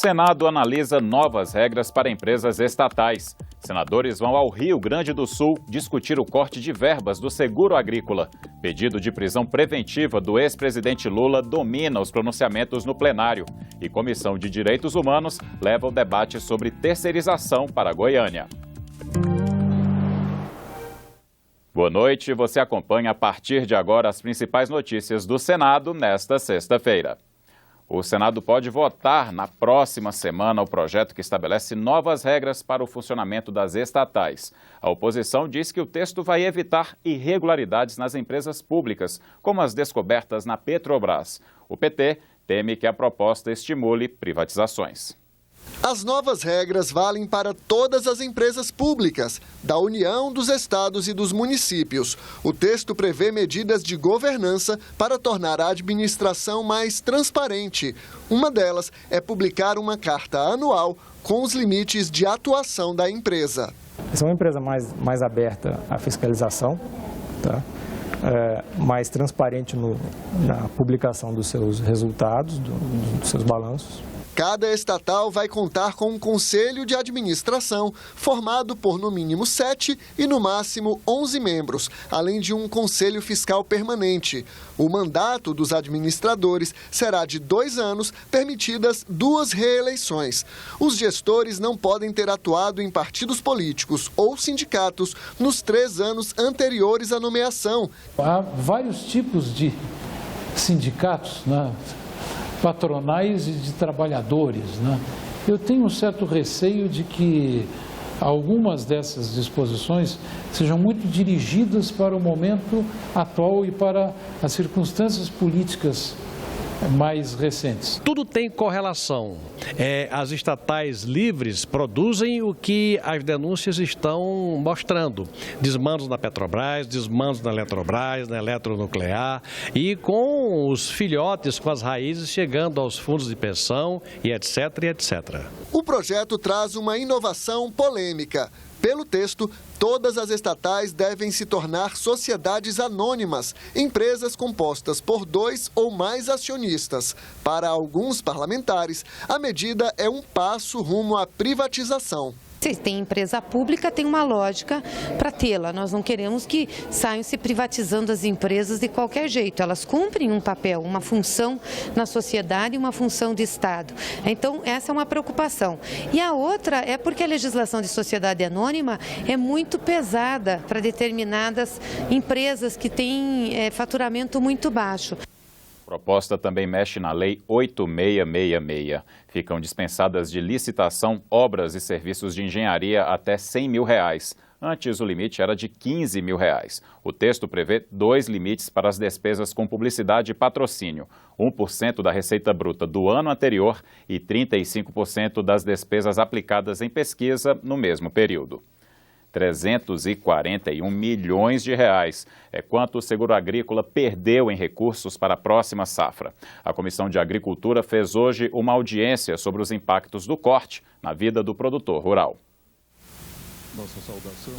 Senado analisa novas regras para empresas estatais. Senadores vão ao Rio Grande do Sul discutir o corte de verbas do seguro agrícola. Pedido de prisão preventiva do ex-presidente Lula domina os pronunciamentos no plenário. E Comissão de Direitos Humanos leva o debate sobre terceirização para Goiânia. Boa noite, você acompanha a partir de agora as principais notícias do Senado nesta sexta-feira. O Senado pode votar na próxima semana o projeto que estabelece novas regras para o funcionamento das estatais. A oposição diz que o texto vai evitar irregularidades nas empresas públicas, como as descobertas na Petrobras. O PT teme que a proposta estimule privatizações. As novas regras valem para todas as empresas públicas, da União, dos estados e dos municípios. O texto prevê medidas de governança para tornar a administração mais transparente. Uma delas é publicar uma carta anual com os limites de atuação da empresa. Essa é uma empresa mais aberta à fiscalização, tá? Mais transparente na publicação dos seus resultados, dos seus balanços. Cada estatal vai contar com um conselho de administração, formado por no mínimo 7 e no máximo 11 membros, além de um conselho fiscal permanente. O mandato dos administradores será de 2 anos, permitidas 2 reeleições. Os gestores não podem ter atuado em partidos políticos ou sindicatos nos 3 anos anteriores à nomeação. Há vários tipos de sindicatos, né? Patronais e de trabalhadores, né? Eu tenho um certo receio de que algumas dessas disposições sejam muito dirigidas para o momento atual e para as circunstâncias políticas mais recentes. Tudo tem correlação. As estatais livres produzem o que as denúncias estão mostrando. Desmandos na Petrobras, desmandos na Eletrobras, na Eletronuclear e com os filhotes, com as raízes chegando aos fundos de pensão e etc, e etc. O projeto traz uma inovação polêmica. Pelo texto, todas as estatais devem se tornar sociedades anônimas, empresas compostas por 2 ou mais acionistas. Para alguns parlamentares, a medida é um passo rumo à privatização. Se tem empresa pública, tem uma lógica para tê-la. Nós não queremos que saiam se privatizando as empresas de qualquer jeito. Elas cumprem um papel, uma função na sociedade e uma função de Estado. Então, essa é uma preocupação. E a outra é porque a legislação de sociedade anônima é muito pesada para determinadas empresas que têm faturamento muito baixo. A proposta também mexe na Lei 8666. Ficam dispensadas de licitação obras e serviços de engenharia até R$100 mil. Antes, o limite era de R$15 mil. O texto prevê 2 limites para as despesas com publicidade e patrocínio. 1% da receita bruta do ano anterior e 35% das despesas aplicadas em pesquisa no mesmo período. R$341 milhões é quanto o seguro agrícola perdeu em recursos para a próxima safra. A Comissão de Agricultura fez hoje uma audiência sobre os impactos do corte na vida do produtor rural.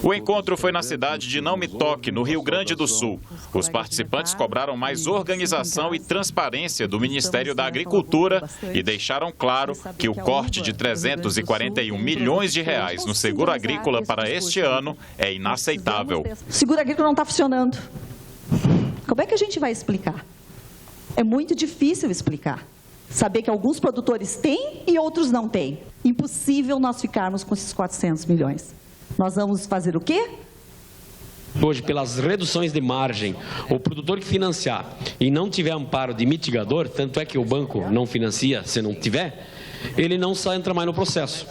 O encontro foi na cidade de Não Me Toque, no Rio Grande do Sul. Os participantes cobraram mais organização e transparência do Ministério da Agricultura e deixaram claro que o corte de R$341 milhões no seguro agrícola para este ano é inaceitável. O seguro agrícola não está funcionando. Como é que a gente vai explicar? É muito difícil explicar. Saber que alguns produtores têm e outros não têm. Impossível nós ficarmos com esses 400 milhões. Nós vamos fazer o quê? Hoje, pelas reduções de margem, o produtor que financiar e não tiver amparo de mitigador, tanto é que o banco não financia se não tiver, ele não só entra mais no processo.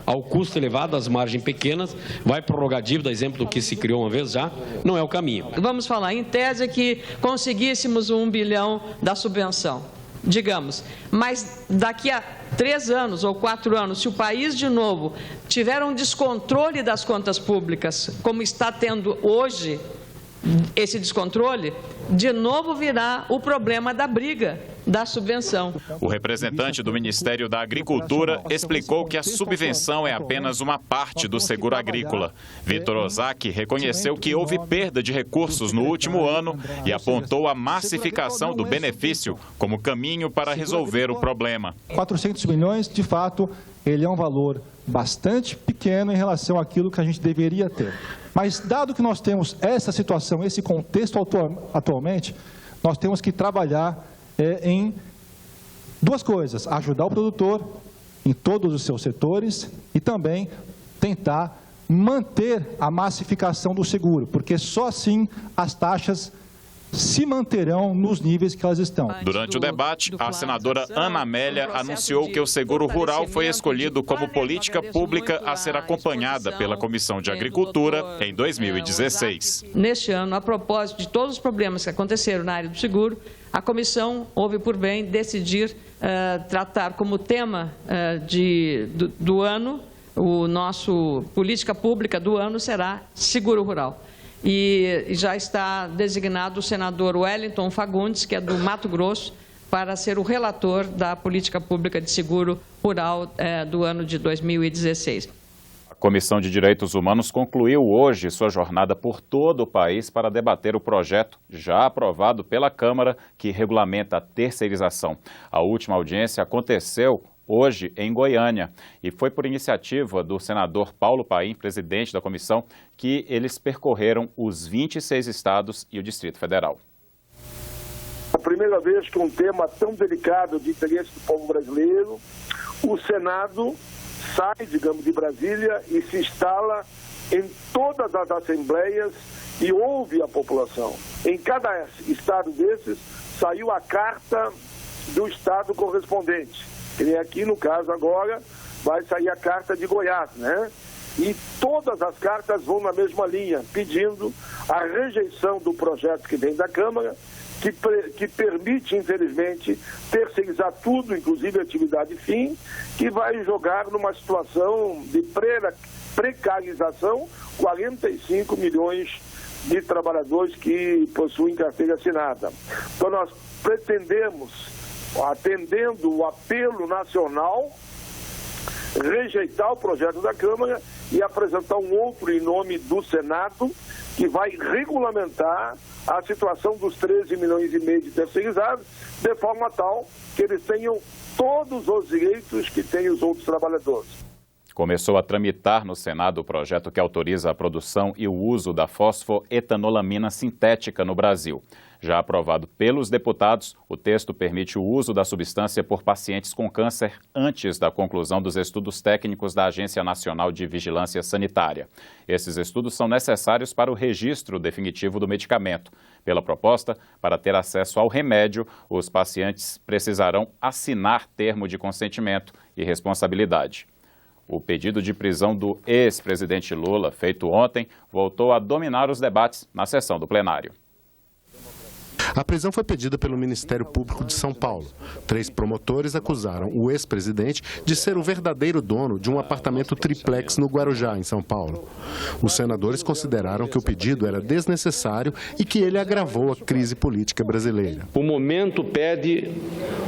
Ao custo elevado, as margens pequenas, vai prorrogar dívida, exemplo do que se criou uma vez já, não é o caminho. Vamos falar, em tese, que conseguíssemos o 1 bilhão da subvenção. Digamos, mas daqui a 3 anos ou 4 anos, se o país de novo tiver um descontrole das contas públicas, como está tendo hoje esse descontrole, de novo virá o problema da briga da subvenção. O representante do Ministério da Agricultura explicou que a subvenção é apenas uma parte do seguro agrícola. Vitor Ozaki reconheceu que houve perda de recursos no último ano e apontou a massificação do benefício como caminho para resolver o problema. 400 milhões, de fato, ele é um valor bastante pequeno em relação àquilo que a gente deveria ter. Mas, dado que nós temos essa situação, esse contexto atualmente, nós temos que trabalhar em duas coisas: ajudar o produtor em todos os seus setores e também tentar manter a massificação do seguro, porque só assim as taxas se manterão nos níveis que elas estão. Durante o debate, a senadora Ana Amélia anunciou que o seguro rural foi escolhido como política pública a ser acompanhada pela Comissão de Agricultura em 2016. Neste ano, a propósito de todos os problemas que aconteceram na área do seguro, a comissão houve por bem decidir tratar como tema do ano, o nosso política pública do ano será seguro rural. E já está designado o senador Wellington Fagundes, que é do Mato Grosso, para ser o relator da política pública de seguro rural do ano de 2016. A Comissão de Direitos Humanos concluiu hoje sua jornada por todo o país para debater o projeto já aprovado pela Câmara que regulamenta a terceirização. A última audiência aconteceu hoje em Goiânia e foi por iniciativa do senador Paulo Paim, presidente da comissão, que eles percorreram os 26 estados e o Distrito Federal. A primeira vez que um tema tão delicado de interesse do povo brasileiro, o Senado sai, digamos, de Brasília e se instala em todas as assembleias e ouve a população. Em cada estado desses saiu a carta do estado correspondente. E aqui, no caso, agora, vai sair a carta de Goiás, né? E todas as cartas vão na mesma linha, pedindo a rejeição do projeto que vem da Câmara, que permite, infelizmente, terceirizar tudo, inclusive a atividade fim, que vai jogar numa situação de precarização 45 milhões de trabalhadores que possuem carteira assinada. Então, nós pretendemos, atendendo o apelo nacional, rejeitar o projeto da Câmara e apresentar um outro em nome do Senado, que vai regulamentar a situação dos 13 milhões e meio de terceirizados, de forma tal que eles tenham todos os direitos que têm os outros trabalhadores. Começou a tramitar no Senado o projeto que autoriza a produção e o uso da fosfoetanolamina sintética no Brasil. Já aprovado pelos deputados, o texto permite o uso da substância por pacientes com câncer antes da conclusão dos estudos técnicos da Agência Nacional de Vigilância Sanitária. Esses estudos são necessários para o registro definitivo do medicamento. Pela proposta, para ter acesso ao remédio, os pacientes precisarão assinar termo de consentimento e responsabilidade. O pedido de prisão do ex-presidente Lula, feito ontem, voltou a dominar os debates na sessão do plenário. A prisão foi pedida pelo Ministério Público de São Paulo. 3 promotores acusaram o ex-presidente de ser o verdadeiro dono de um apartamento triplex no Guarujá, em São Paulo. Os senadores consideraram que o pedido era desnecessário e que ele agravou a crise política brasileira. O momento pede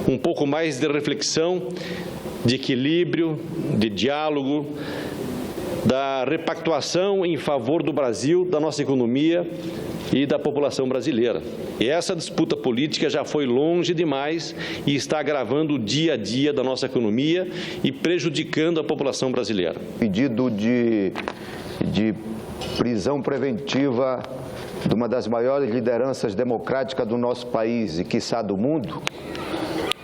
um pouco mais de reflexão, de equilíbrio, de diálogo, da repactuação em favor do Brasil, da nossa economia e da população brasileira. E essa disputa política já foi longe demais e está agravando o dia a dia da nossa economia e prejudicando a população brasileira. Pedido de prisão preventiva de uma das maiores lideranças democráticas do nosso país e, quiçá, do mundo,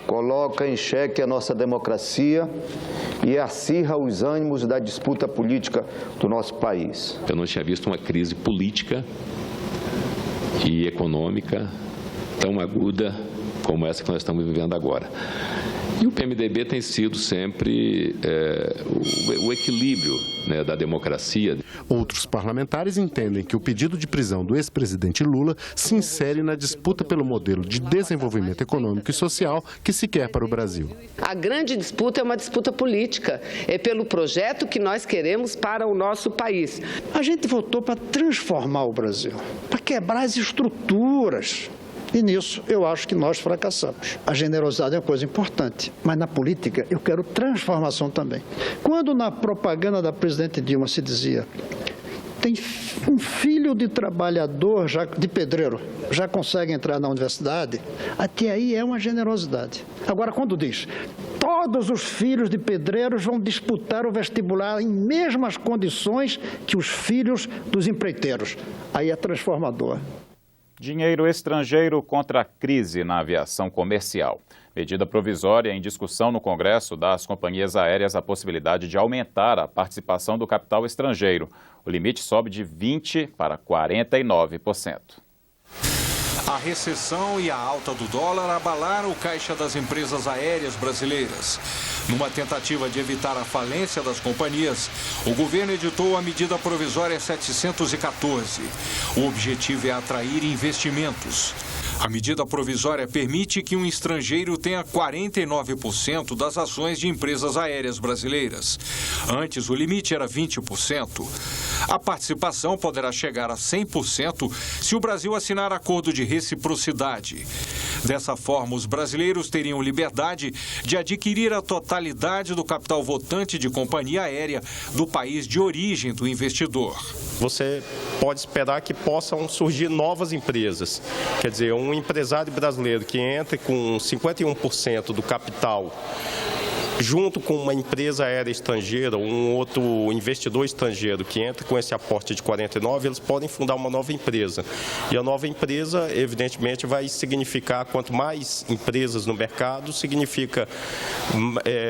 coloca em xeque a nossa democracia e acirra os ânimos da disputa política do nosso país. Eu não tinha visto uma crise política e econômica tão aguda como essa que nós estamos vivendo agora. E o PMDB tem sido sempre o equilíbrio, né, da democracia. Outros parlamentares entendem que o pedido de prisão do ex-presidente Lula se insere na disputa pelo modelo de desenvolvimento econômico e social que se quer para o Brasil. A grande disputa é uma disputa política, é pelo projeto que nós queremos para o nosso país. A gente votou para transformar o Brasil, para quebrar as estruturas E nisso eu acho que nós fracassamos. A generosidade é uma coisa importante, mas na política eu quero transformação também. Quando na propaganda da presidente Dilma se dizia: tem um filho de trabalhador, de pedreiro, já consegue entrar na universidade, até aí é uma generosidade. Agora, quando diz: todos os filhos de pedreiros vão disputar o vestibular em mesmas condições que os filhos dos empreiteiros, aí é transformador. Dinheiro estrangeiro contra a crise na aviação comercial. Medida provisória em discussão no Congresso dá às companhias aéreas a possibilidade de aumentar a participação do capital estrangeiro. O limite sobe de 20% para 49%. A recessão e a alta do dólar abalaram o caixa das empresas aéreas brasileiras. Numa tentativa de evitar a falência das companhias, o governo editou a medida provisória 714. O objetivo é atrair investimentos. A medida provisória permite que um estrangeiro tenha 49% das ações de empresas aéreas brasileiras. Antes, o limite era 20%. A participação poderá chegar a 100% se o Brasil assinar acordo de reciprocidade. Dessa forma, os brasileiros teriam liberdade de adquirir a totalidade do capital votante de companhia aérea do país de origem do investidor. Você pode esperar que possam surgir novas empresas. Quer dizer, um empresário brasileiro que entre com 51% do capital junto com uma empresa aérea estrangeira, um outro investidor estrangeiro que entra com esse aporte de 49%, eles podem fundar uma nova empresa. E a nova empresa, evidentemente, vai significar, quanto mais empresas no mercado, significa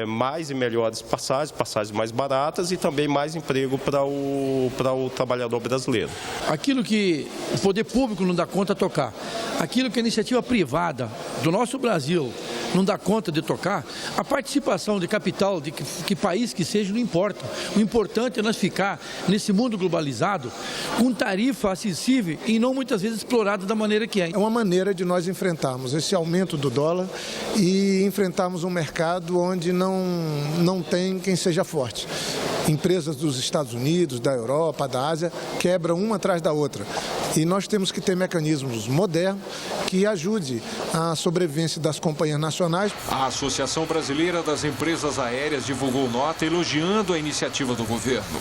mais e melhores passagens mais baratas e também mais emprego para o trabalhador brasileiro. Aquilo que o poder público não dá conta de tocar, aquilo que a iniciativa privada do nosso Brasil não dá conta de tocar, a participação de capital de que país que seja não importa. O importante é nós ficar nesse mundo globalizado com tarifa acessível e não muitas vezes explorada da maneira que é. É uma maneira de nós enfrentarmos esse aumento do dólar e enfrentarmos um mercado onde não tem quem seja forte. Empresas dos Estados Unidos, da Europa, da Ásia, quebram uma atrás da outra. E nós temos que ter mecanismos modernos que ajudem a sobrevivência das companhias nacionais. A Associação Brasileira das Empresas Aéreas divulgou nota elogiando a iniciativa do governo.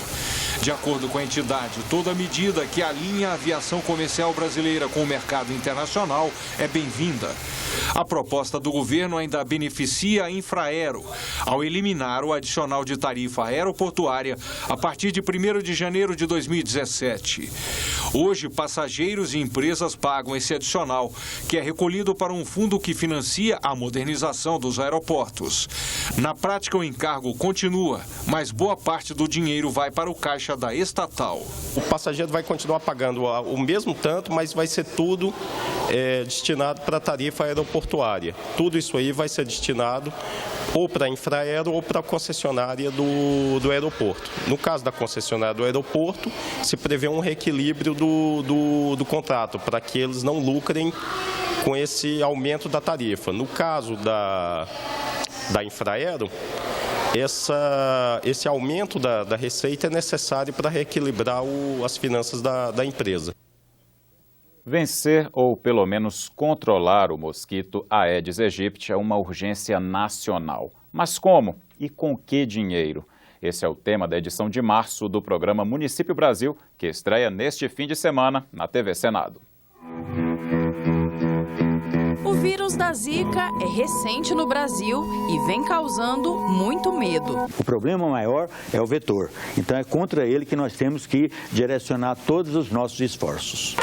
De acordo com a entidade, toda medida que alinha a aviação comercial brasileira com o mercado internacional é bem-vinda. A proposta do governo ainda beneficia a Infraero, ao eliminar o adicional de tarifa aeroportuária a partir de 1º de janeiro de 2017. Hoje, passageiros e empresas pagam esse adicional, que é recolhido para um fundo que financia a modernização dos aeroportos. Na prática, o encargo continua, mas boa parte do dinheiro vai para o caixa da estatal. O passageiro vai continuar pagando o mesmo tanto, mas vai ser tudo destinado para a tarifa aeroportuária. Tudo isso aí vai ser destinado ou para a Infraero ou para a concessionária do aeroporto. No caso da concessionária do aeroporto, se prevê um reequilíbrio do contrato, para que eles não lucrem com esse aumento da tarifa. No caso da Infraero, esse aumento da receita é necessário para reequilibrar as finanças da empresa. Vencer ou pelo menos controlar o mosquito Aedes aegypti é uma urgência nacional. Mas como e com que dinheiro? Esse é o tema da edição de março do programa Município Brasil, que estreia neste fim de semana na TV Senado. O vírus da Zika é recente no Brasil e vem causando muito medo. O problema maior é o vetor. Então é contra ele que nós temos que direcionar todos os nossos esforços.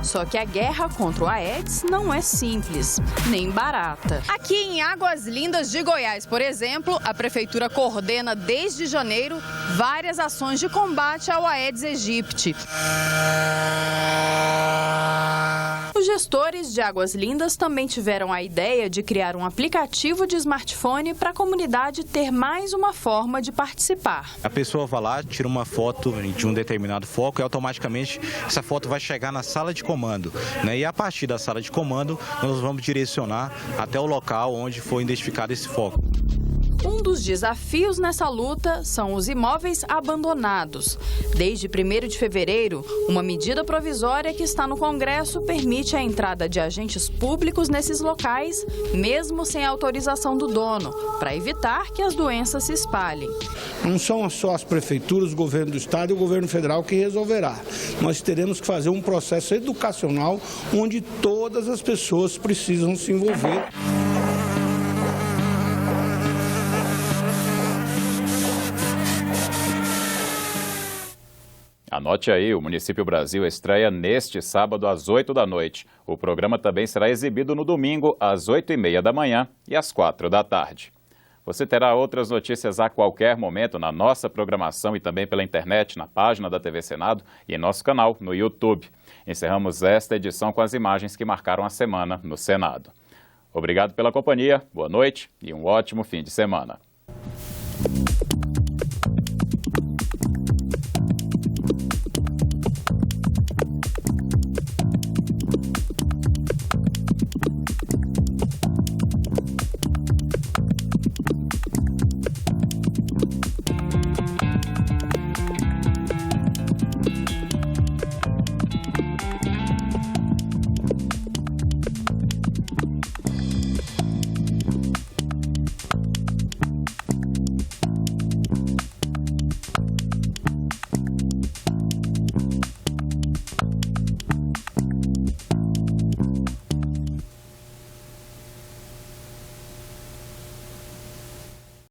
Só que a guerra contra o Aedes não é simples, nem barata. Aqui em Águas Lindas de Goiás, por exemplo, a Prefeitura coordena desde janeiro várias ações de combate ao Aedes aegypti. Os gestores de Águas Lindas também tiveram a ideia de criar um aplicativo de smartphone para a comunidade ter mais uma forma de participar. A pessoa vai lá, tira uma foto de um determinado foco e automaticamente essa foto vai chegar na sala de comando, né? E a partir da sala de comando nós vamos direcionar até o local onde foi identificado esse foco. Um dos desafios nessa luta são os imóveis abandonados. Desde 1º de fevereiro, uma medida provisória que está no Congresso permite a entrada de agentes públicos nesses locais, mesmo sem autorização do dono, para evitar que as doenças se espalhem. Não são só as prefeituras, o governo do estado e o governo federal que resolverá. Nós teremos que fazer um processo educacional onde todas as pessoas precisam se envolver. Anote aí, o Município Brasil estreia neste sábado às 8 da noite. O programa também será exibido no domingo às 8h30 da manhã e às 4 da tarde. Você terá outras notícias a qualquer momento na nossa programação e também pela internet, na página da TV Senado e em nosso canal no YouTube. Encerramos esta edição com as imagens que marcaram a semana no Senado. Obrigado pela companhia, boa noite e um ótimo fim de semana.